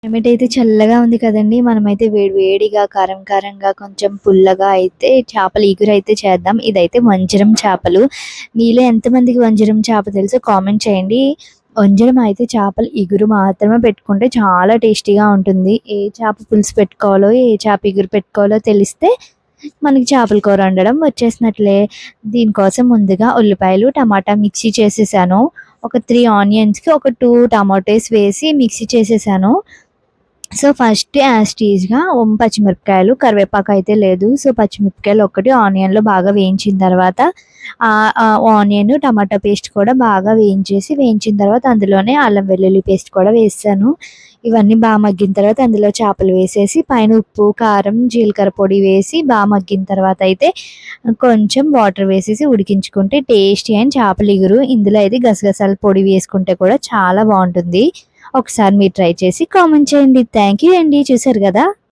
Climate అయితే చల్లగా ఉంది కదండీ! మనమైతే వేడి వేడిగా, కారం కారంగా, కొంచెం పుల్లగా అయితే చేపల ఇగురైతే చేద్దాం. ఇదైతే వంజరం చేపలు. మీలో ఎంతమందికి వంజరం చేప తెలుసో కామెంట్ చేయండి. వంజరం అయితే చేపల ఇగురు మాత్రమే పెట్టుకుంటే చాలా టేస్టీగా ఉంటుంది. ఏ చేప పులుసు పెట్టుకోవాలో, ఏ చేప ఇగురు పెట్టుకోవాలో తెలిస్తే మనకి చేపల కూర వండడం వచ్చేసినట్లే. దీనికోసం ముందుగా ఉల్లిపాయలు, టమాటా మిక్సీ చేసేసాను. ఒక 3 ఆనియన్స్‌కి ఒక 2 టమాటోస్ వేసి మిక్సీ చేసేసాను. సో, ఫస్ట్ యాజ్ టీజ్‌గా పచ్చిమిరపకాయలు, కరివేపాకు అయితే లేదు. సో, పచ్చిమిరపకాయలు ఒకటి ఆనియన్‌లో బాగా వేయించిన తర్వాత ఆనియన్, టమాటా పేస్ట్ కూడా బాగా వేయించిన తర్వాత అందులోనే అల్లం వెల్లుల్లి పేస్ట్ కూడా వేసేసాను. ఇవన్నీ మగ్గిన తర్వాత అందులో చేపలు వేసేసి పైన ఉప్పు, కారం, జీలకర్ర పొడి వేసి మగ్గిన తర్వాత అయితే కొంచెం వాటర్ వేసేసి ఉడికించుకుంటే టేస్టీ అయిన చేపల ఇగురు. ఇందులో అయితే గసగసాల పొడి వేసుకుంటే కూడా చాలా బావుంటుంది. ఒకసారి మీరు ట్రై చేసి కామెంట్ చేయండి. థ్యాంక్ యూ అండి. చూసారు గదా!